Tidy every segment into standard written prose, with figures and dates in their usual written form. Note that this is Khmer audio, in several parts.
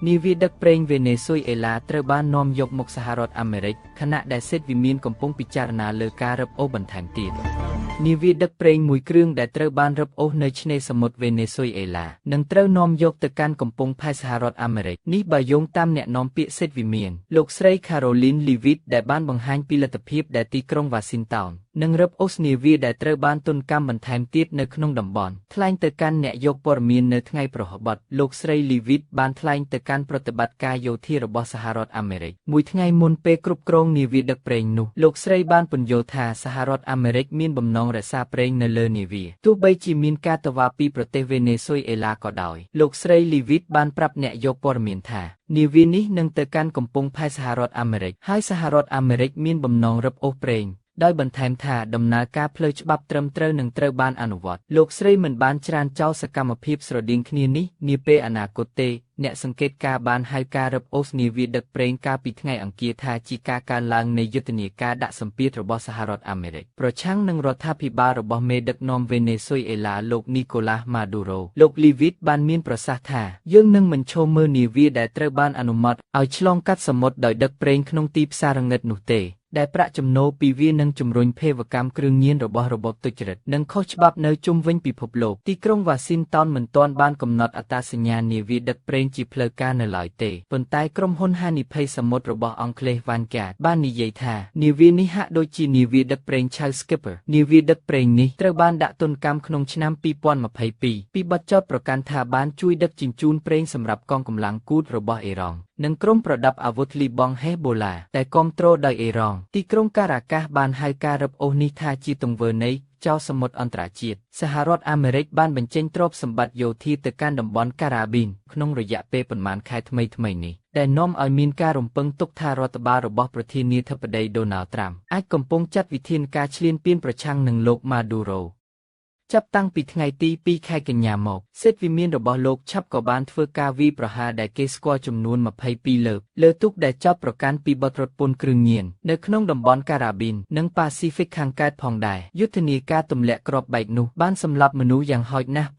នាវាដឹកប្រេងវេណេស៊ុយអេឡាត្រូវបាននាំយកមកសហរដ្ឋអាមេរិកខណៈដែលសេតវិមានកំពុងពិចារណាលើការរឹបអូសបន្ថែមទៀតនាវាដឹកប្រេងមួយគ្រឿងដែលត្រូវបានរឹបអូសនៅឆ្នេរសមុទ្រវេណេស៊ុយអេឡានឹងត្រូវនាំយកទៅកាន់កំពង់ផែសហរដ្ឋអាមេរិកនេះបើយោងតាមអ្នកនាំពាក្យសេតវិមានលោកស្រី Caroline Leavitt ដែលបានបង្ហាញពីលទ្ធភាពដែលទីក្រុង Washington នឹងរឹបអូសនាវាដែលត្រូវបានទន់កម្មបន្ថែមទៀតនៅក្នុងតំបន់ថ្លែងទៅកាន់អ្នកយកព័ត៌មាននៅថ្ងៃប្រហ័សបទលោកស្រី Leavitt បានថ្លែងទៅកាន់ប្រតិបត្តិការយោធារបស់សហរដ្ឋអាមេរិកមួយថ្ងៃមុនពេលគ្រប់គ្រងនាវាដឹកប្រេងនោះលោកស្រីបានពន្យល់ថាសហរដ្ឋអាមេរិកមានបំណងរក្សាប្រេងនៅលើនាវាទោះបីជាមានការតវ៉ាពីប្រទេសវេណេស៊ុយអេឡាក៏ដោយលោកស្រី Leavitt បានប្រាប់អ្នកយកព័ត៌មានថានាវានេះនឹងទៅកាន់កំពង់ផែសហរដ្ឋអាមេរិកហើយសហរដ្ឋអាមេរិកមានបំណងរឹបអូសប្រេងដោយបន្ថែមថាដំណើរការផ្លូវច្បាប់ត្រឹមត្រូវនឹងត្រូវបានអនុវត្តលោកស្រីមិនបានច្រានចោលសកម្មភាពស្រដៀងគ្នានេះនាពេលអនាគតទេអ្នកសង្កេតការណ៍បានហៅការរឹបអូសនាវាដឹកប្រេងកាលពីថ្ងៃអង្គារថាជាការកើនឡើងនៃយុទ្ធនាការដាក់សម្ពាធរបស់សហរដ្ឋអាមេរិកប្រឆាំងនឹងរដ្ឋាភិបាលរបស់មេដឹកនាំវេណេស៊ុយអេឡាលោក Nicolás Maduro លោក Leavitt បានមានប្រសាសន៍ថាយើងនឹងមិនឈរមើលនាវាដែលត្រូវបានអនុម័តឲ្យឆ្លងកាត់សមុទ្រដោយដឹកប្រេងក្នុងទីផ្សាររងឹតនោះទេដែលប្រាក់ចំណូលពីវានឹងជំរុញភេរវកម្មគ្រឿងញៀនរបស់របបទុច្ចរិតនិងខុសច្បាប់នៅជុំវិញពិភពលោកទីក្រុង Washington មិនទាន់បានកំណត់អត្តសញ្ញាណនាវាដឹកប្រេងជាផ្លូវការនៅឡើយទេប៉ុន្តែក្រុមហ៊ុនហានិភ័យសមុទ្ររបស់អង់គ្លេស Vanguard បាននិយាយថានាវានេះហាក់ដូចជានាវាដឹកប្រេងឆៅ Skipper នាវាដឹកប្រេងនេះត្រូវបានដាក់ទណ្ឌកម្មក្នុងឆ្នាំ2022ពីបទចោទប្រកាន់ថាបានជួយដឹកជញ្ជូនប្រេងសម្រាប់កងកម្លាំងគូតរបស់អ៊ីរ៉ង់និងក្រុមប្រដាប់អាវុធលីបង់ Hezbollah តែគាំទ្រដោយអ៊ីរ៉ង់ទីក្រុងការ៉ាកាសបានហៅការរឹបអូសនេះថាជាទង្វើនៃចោរសមុទ្រអន្តរជាតិសហរដ្ឋអាមេរិកបានបញ្ចេញទ្រព្យសម្បត្តិយោធាទៅកាន់តំបន់ការ៉ាប៊ីនក្នុងរយៈពេលប៉ុន្មានខែថ្មីៗនេះដែលនាំឲ្យមានការរំពឹងទុកថារដ្ឋបាលរបស់ប្រធានាធិបតី Donald Trump អាចកំពុងចាត់វិធានការឈ្លានពានប្រឆាំងនឹងលោក Maduroចាប់តាំងពីថ្ងៃទី2ខែកញ្ញាមកសេតវិមានរបស់លោកឆាប់ក៏បានធ្វើការវាយប្រហារដែលគេស្គាល់ចំនួន22លើទូកដែលចោទប្រកាន់ពីបទរត់ពន្ធគ្រឿងញៀននៅក្នុងតំបន់ការ៉ាប៊ីននិងប៉ាស៊ីហ្វិកខាងកើតផងដែរយុទ្ធនាការទម្លាក់គ្រាប់បែកនោះបានសម្លាប់មនុស្សយ៉ាងហោចណាស់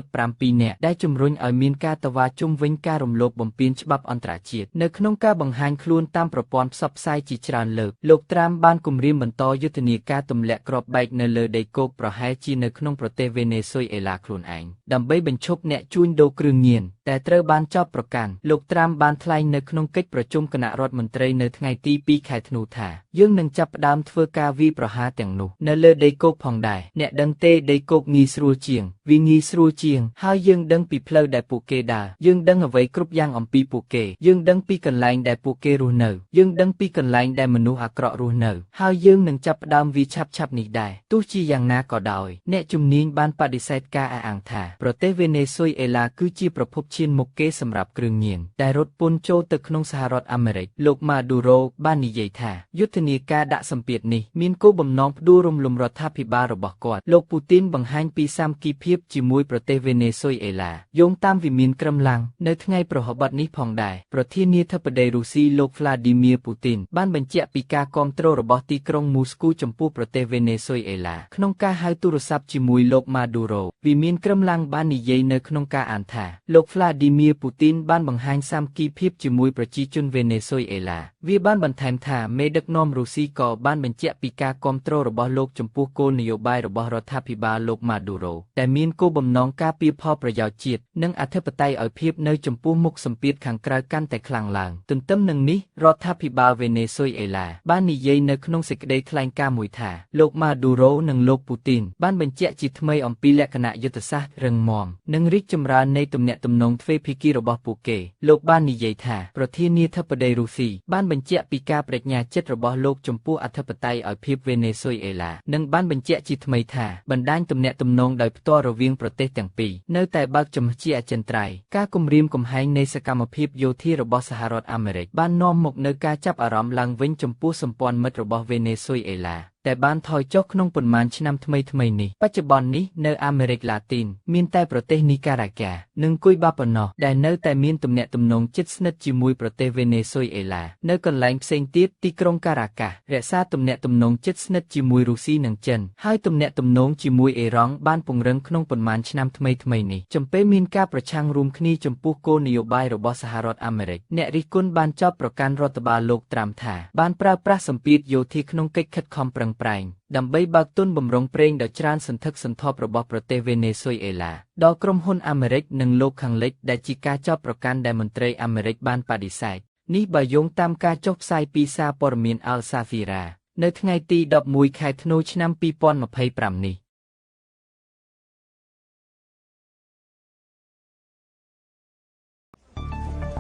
87នាក់ដែលជំរុញឲ្យមានការតវ៉ាជុំវិញការរំលោភបំពានច្បាប់អន្តរជាតិនៅក្នុងការបង្ហាញខ្លួនតាមប្រព័ន្ធផ្សព្វផ្សាយជាច្រើនលើកលោកត្រាំបានគម្រាមបន្តយុទ្ធនាការទម្លាក់គ្រាប់បែកនៅលើដីគោកប្រហែលជានៅក្នុងប្រទេសវេណេស៊ុយអេឡាខ្លួនឯងដើម្បីបញ្ឈប់អ្នកជួញដូរគ្រឿងញៀនតែត្រូវបានចោទប្រកាន់លោកត្រាំបានថ្លែងនៅក្នុងកិច្ចប្រជុំគណៈរដ្ឋមន្ត្រីនៅថ្ងៃទី2ខែធ្នូថាយើងនឹងចាប់ផ្ដើមធ្វើការវាយប្រហារទាំងនោះនៅលើដីគោកផងដែរអ្នកដឹងទេដីគោកងាយស្រួលជាងវាងាយស្រួលជាងហើយយើងដឹងពីផ្លូវដែលពួកគេដើរយើងដឹងអ្វីគ្រប់យ៉ាងអំពីពួកគេយើងដឹងពីកន្លែងដែលពួកគេរស់នៅយើងដឹងពីកន្លែងដែលមនុស្សអាក្រក់រស់នៅហើយយើងនឹងចាប់ផ្ដើមវាឆាប់នេះដែរទោះជាយ៉ាងណាក៏ដោយអ្នកជំនាញបានបដិសេធការអះអាងថាប្រទេសវេណេស៊ុយអេឡាគឺជាប្រភពឈានមុខគេសម្រាប់គ្រឿងញៀនដែលរត់ពន្ធចូលទៅក្នុងសហរដ្ឋអាមេរិកលោក Maduro បាននិយាយថាយុទ្ធនាការដាក់សម្ពាធនេះមានគោលបំណងផ្ដួលរំលំរដ្ឋាភិបាលរបស់គាត់លោកពូទីនបង្ហាញពីសាមគ្គីភាពជាមួយប្រទេសវេណេស៊ុយអេឡាយោងតាមវិមានក្រឹមឡាំងនៅថ្ងៃប្រហ័សបទនេះផងដែរប្រធានាធិបតីរុស្ស៊ីលោក Vladimir Putin បានបញ្ជាក់ពីការគាំទ្ររបស់ទីក្រុងមូស្គូចំពោះប្រទេសវេណេស៊ុយអេឡាក្នុងការហៅទូរស័ព្ទជាមួយលោក Maduro វិមានក្រឹមឡាំងបាននិយាយនៅក្នុងការអានថាលោក Vladimir Putin បានបង្ហាញសាមគ្គីភាពជាមួយប្រជាជនវេណេស៊ុយអេឡាវាបានបន្ថែមថាមេដឹកនាំរុស្ស៊ីក៏បានបញ្ជាក់ពីការគាំទ្ររបស់លោកចំពោះគោលនយោបាយរបស់រដ្ឋាភិបាលលោក Maduro ដែលមានគោលបំណងការពារផលប្រយោជន៍ជាតិនិងអធិបតេយ្យឲ្យភាពនៅចំពោះមុខសម្ពាធខាងក្រៅកាន់តែខ្លាំងឡើងទន្ទឹមនឹងនេះរដ្ឋាភិបាលវេណេស៊ុយអេឡាបាននិយាយនៅក្នុងសេចក្តីថ្លែងការណ៍មួយថាលោក Maduro និងលោក Putin បានបញ្ជាក់ជាថ្មីអំពីលក្ខណៈយុទ្ធសាស្ត្ររឹងមាំនិងរីកចម្រើននៃទំនាក់ទំនងទ្វេភាគីរបស់ពួកគេលោកបាននិយាយថាប្រធានាធិបតីរុស្ស៊ីបានបញ្ជាក់ពីការបដិញ្ញាចិត្តរបស់លោកចំពោះអធិបតេយ្យឲ្យភាពវេណេស៊ុយអេឡានិងបានបញ្ជាក់ជាថ្មីថាបណ្ដាញទំនាក់ទំនងដោយផ្ទាល់រវាងប្រទេសទាំងពីរនៅតែបើកចំហជាអចិន្ត្រៃយ៍ការគំរាមកំហែងនៃសកម្មភាពយោធារបស់សហរដ្ឋអាមេរិកបាននាំមកនូវការចាប់អារម្មណ៍ឡើងវិញចំពោះសម្ព័ន្ធមិត្តរបស់វេណេស៊ុយអេឡា តែបានថយចុះក្នុងប៉ុន្មានឆ្នាំថ្មីៗនេះបច្ចុប្បន្ននេះនៅអាមេរិកឡាទីនមានតែប្រទេសនីការ៉ាកានិងគុយបាប៉ុណ្ណោះដែលនៅតែមានទំនាក់ទំនងជិតស្និទ្ធជាមួយប្រទេសវេណេស៊ុយអេឡានៅកន្លែងផ្សេងទៀតទីក្រុងការ៉ាកាសរក្សាទំនាក់ទំនងជិតស្និទ្ធជាមួយរុស្ស៊ីនិងចិនហើយទំនាក់ទំនងជាមួយអ៊ីរ៉ង់បានពង្រឹងក្នុងប៉ុន្មានឆ្នាំថ្មីៗនេះចំពេលមានការប្រឆាំងរួមគ្នាចំពោះគោលនយោបាយរបស់សហរដ្ឋអាមេរិកអ្នករិះគន់បានចោទប្រកាន់រដ្ឋបាលលោកត្រាំថាបានប្រើប្រាស់សម្ពាធយោធាក្នុងកិច្ចខិតខំប្រឹងប្រែងដើម្បីបើកទុនបំរុងប្រេងដ៏ច្រើនសន្ធឹកសន្ធាប់របស់ប្រទេសវេណេស៊ុយអេឡាដល់ក្រុមហ៊ុនអាមេរិកនិងលោកខាងលិចដែលជាការចោទប្រកាន់ដែលមន្ត្រីអាមេរិកបានបដិសេធនេះបើយោងតាមការចុះផ្សាយពីសារព័ត៌មាន Al Jazeera នៅថ្ងៃទី11ខែធ្នូឆ្នាំ2025នេះ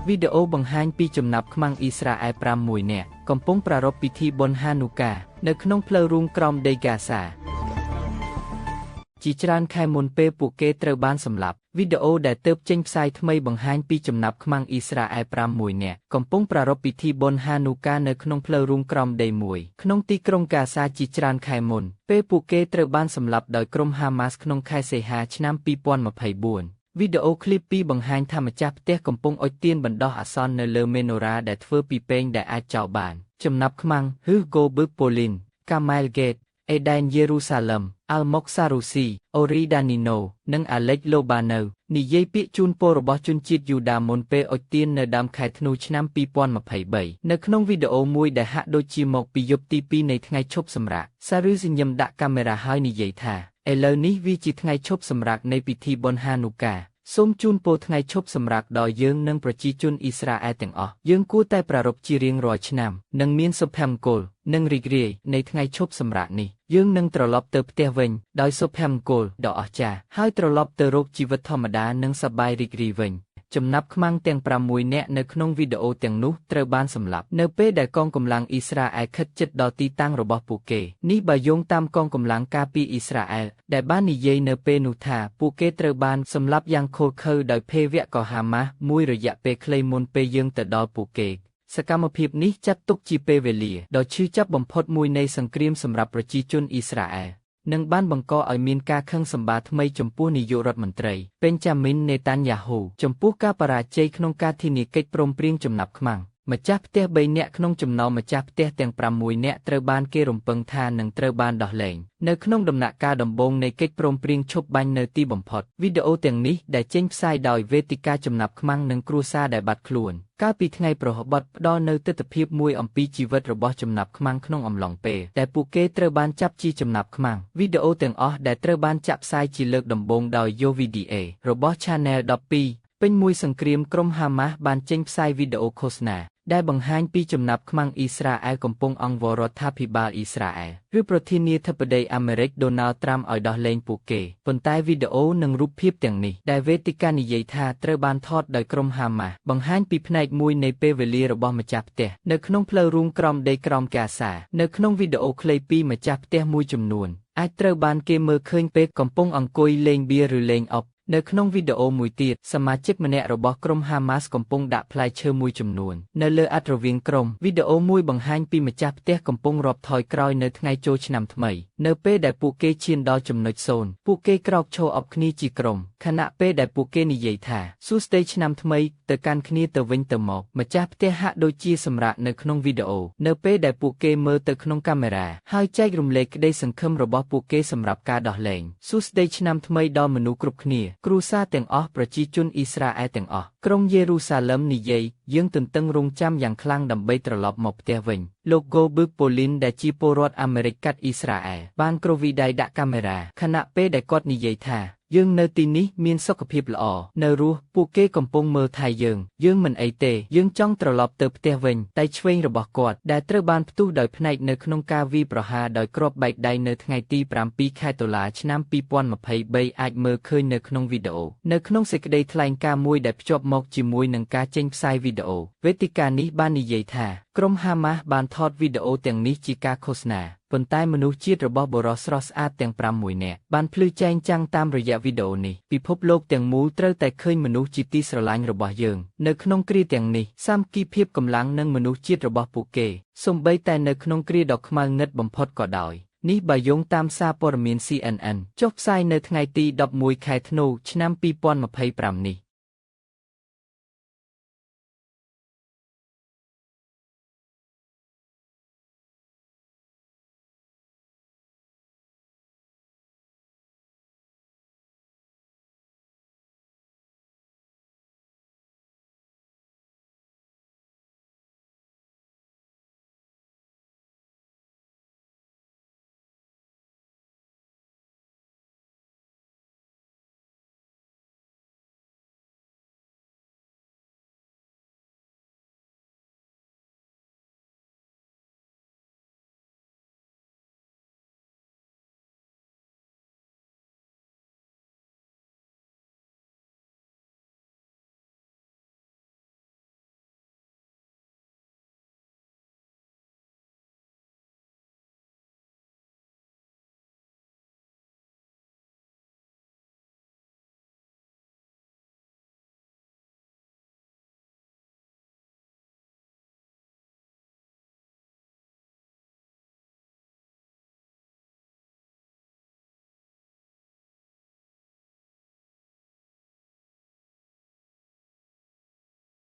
វីដេអូបង្ហាញពីចំណាប់ខ្មាំងអ៊ីស្រាអែល6នាក់កំពុងប្រារព្ធពិធីបុណ្យហានូកានៅក្នុងផ្លូវរួមក្រោមដីហ្គាហ្សាជាច្រើនខែមុនពេលពួកគេត្រូវបានសម្លាប់វីដេអូដែលទើបចេញផ្សាយថ្មីបង្ហាញពីចំណាប់ខ្មាំងអ៊ីស្រាអែល6នាក់កំពុងប្រារព្ធពិធីបុណ្យហានូកានៅក្នុងផ្លូវរួមក្រោមដីមួយក្នុងទីក្រុងហ្គាហ្សាជាច្រើនខែមុនពេលពួកគេត្រូវបានសម្លាប់ដោយក្រុមហាម៉ាស់ក្នុងខែសីហាឆ្នាំ2024វីដេអូឃ្លីបពីរបង្ហាញថាម្ចាស់ផ្ទះកំពុងអុជទៀនបណ្ដោះអាសន្ននៅលើមេណូរ៉ាដែលធ្វើពីពែងដែលអាចចោលបានចំណាប់ខ្មាំង Hugo Berpolin Kamel Gate Eden Jerusalem Almog Sarusi Ori Danino និង Alex Lobano និយាយពាក្យជូនពររបស់ជនជាតិយូដាមុនពេលអុជទៀននៅដើមខែធ្នូឆ្នាំ2023នៅក្នុងវីដេអូមួយដែលហាក់ដូចជាមកពីយប់ទី2នៃថ្ងៃឈប់សម្រាក Sarusi ញញឹមដាក់កាមេរ៉ាហើយនិយាយថាឥឡូវនេះវាជាថ្ងៃឈប់សម្រាកនៃពិធីបុណ្យហានូកាសូមជូនពរថ្ងៃឈប់សម្រាកដល់យើងនិងប្រជាជនអ៊ីស្រាអែលទាំងអស់យើងគួរតែប្រារព្ធជារៀងរាល់ឆ្នាំនិងមានសុភមង្គលនិងរីករាយនៃថ្ងៃឈប់សម្រាកនេះយើងនឹងត្រឡប់ទៅផ្ទះវិញដោយសុភមង្គលដ៏អស្ចារ្យហើយត្រឡប់ទៅរកជីវិតធម្មតានិងសប្បាយរីករាយវិញចំណាប់ខ្មាំងទាំង6នាក់នៅក្នុងវីដេអូទាំងនោះត្រូវបានសម្លាប់នៅពេលដែលកងកម្លាំងអ៊ីស្រាអែលខិតជិតដល់ទីតាំងរបស់ពួកគេនេះបើយោងតាមកងកម្លាំងការពារអ៊ីស្រាអែលដែលបាននិយាយនៅពេលនោះថាពួកគេត្រូវបានសម្លាប់យ៉ាងឃោរឃៅដោយភេរវកហាម៉ាស់មួយរយៈពេលខ្លីមុនពេលយើងទៅដល់ពួកគេសកម្មភាពនេះចាត់ទុកជាពេលវេលាដ៏ឈឺចាប់បំផុតមួយនៃសង្គ្រាមសម្រាប់ប្រជាជនអ៊ីស្រាអែលនិងបានបង្កឲ្យមានការខឹងសម្បារថ្មីចំពោះនាយករដ្ឋមន្ត្រីពេញចាមីននេតានយ៉ាហ៊ូចំពោះការបរាជ័យក្នុងការធានាកិច្ចព្រមព្រៀងចំណាប់ខ្មាំងម្ចាស់ផ្ទះ3នាក់ក្នុងចំណោមម្ចាស់ផ្ទះទាំង6នាក់ត្រូវបានគេរំពឹងថានឹងត្រូវបានដោះលែងនៅក្នុងដំណាក់កាលដំបូងនៃកិច្ចព្រមព្រៀងឈប់បាញ់នៅទីបំផុតវីដេអូទាំងនេះដែលចេញផ្សាយដោយវេទិកាចំណាប់ខ្មាំងនិងគ្រួសារដែលបាត់ខ្លួនកាលពីថ្ងៃប្រហ័សផ្ដល់នូវទិដ្ឋភាពមួយអំពីជីវិតរបស់ចំណាប់ខ្មាំងក្នុងអំឡុងពេលដែលពួកគេត្រូវបានចាប់ជាចំណាប់ខ្មាំងវីដេអូទាំងអស់ដែលត្រូវបានចាក់ផ្សាយជាលើកដំបូងដោយ YoVDA របស់ Channel 12ពេញមួយសង្គ្រាមក្រុមហាម៉ាស់បានចេញផ្សាយវីដេអូឃោសនាដែលបង្ហាញពីចំណាប់ខ្មាំងអ៊ីស្រាអែលកំពុងអង្វររដ្ឋាភិបាលអ៊ីស្រាអែលឬប្រធានាធិបតីអាមេរិកដូណាល់ត្រាំឲ្យដោះលែងពួកគេប៉ុន្តែវីដេអូនិងរូបភាពទាំងនេះដែលវេទិកានិយាយថាត្រូវបានថតដោយក្រុមហាម៉ាស់បង្ហាញពីផ្នែកមួយនៃពេលវេលារបស់ម្ចាស់ផ្ទះនៅក្នុងផ្លូវរួមក្រោមដីក្រោមហ្គាហ្សានៅក្នុងវីដេអូខ្លីពីម្ចាស់ផ្ទះមួយចំនួនអាចត្រូវបានគេមើលឃើញពេលកំពុងអង្គុយលេងបៀឬលេងអុកនៅក្នុងវីដេអូមួយទៀតសមាជិកម្នាក់របស់ក្រុមហាម៉ាស់កំពុងដាក់ផ្លែឈើមួយចំនួននៅលើអត្ថរវាងក្រុមវីដេអូមួយបង្ហាញពីម្ចាស់ផ្ទះកំពុងរាប់ថយក្រោយនៅថ្ងៃចូលឆ្នាំថ្មីនៅពេលដែលពួកគេឈានដល់ចំណុច0ពួកគេក្រោកឈរអបគ្នាជាក្រុមខណៈពេលដែលពួកគេនិយាយថាសួស្តីឆ្នាំថ្មីទៅកាន់គ្នាទៅវិញទៅមកម្ចាស់ផ្ទះហាក់ដូចជាសម្រាកនៅក្នុងវីដេអូនៅពេលដែលពួកគេមើលទៅក្នុងកាមេរ៉ាហើយចែករំលែកក្តីសង្ឃឹមរបស់ពួកគេសម្រាប់ការដោះលែងសួស្តីឆ្នាំថ្មីដល់មនុស្សគ្រប់គ្នាគ្រួសារទាំងអស់ប្រជាជនអ៊ីស្រាអែលទាំងអស់ក្រុងយេរូសាឡឹមនិយាយយើងទន្ទឹងរង់ចាំយ៉ាងខ្លាំងដើម្បីត្រឡប់មកផ្ទះវិញលោក Berpolin ដែលជាពលរដ្ឋអាមេរិកកាត់អ៊ីស្រាអែលបានគ្រោះវីដៃដាក់កាមេរ៉ាខណៈពេលដែលគាត់និយាយថាយើងនៅទីនេះមានសុខភាពល្អនៅរស់ពួកគេកំពុងមើលថែយើងមិនអីទេយើងចង់ត្រឡប់ទៅផ្ទះវិញតែឆ្វេងរបស់គាត់ដែលត្រូវបានផ្ទុះដោយផ្នែកនៅក្នុងការវាយប្រហារដោយគ្រាប់បែកដៃនៅថ្ងៃទី7ខែតុលាឆ្នាំ2023អាចមើលឃើញនៅក្នុងវីដេអូនៅក្នុងសេចក្តីថ្លែងការណ៍មួយដែលភ្ជាប់មកជាមួយនឹងការចេញផ្សាយវីដេអូវេទិកានេះបាននិយាយថាក្រុមហាម៉ាស់បានថតវីដេអូទាំងនេះជាការឃោសនាប៉ុន្តែមនុស្សជាតិរបស់បុរសស្រស់ស្អាតទាំង6នាក់បានភ្លឺចែងចាំងតាមរយៈវីដេអូនេះពិភពលោកទាំងមូលត្រូវតែឃើញមនុស្សជាទីស្រឡាញ់របស់យើងនៅក្នុងគ្រាទាំងនេះសាមគ្គីភាពកម្លាំងនិងមនុស្សជាតិរបស់ពួកគេសូម្បីតែនៅក្នុងគ្រាដ៏ខ្មៅងឹតបំផុតក៏ដោយ នេះបើយោងតាមសារព័ត៌មាន CNN ចុះផ្សាយនៅថ្ងៃទី11ខែធ្នូឆ្នាំ2025នេះ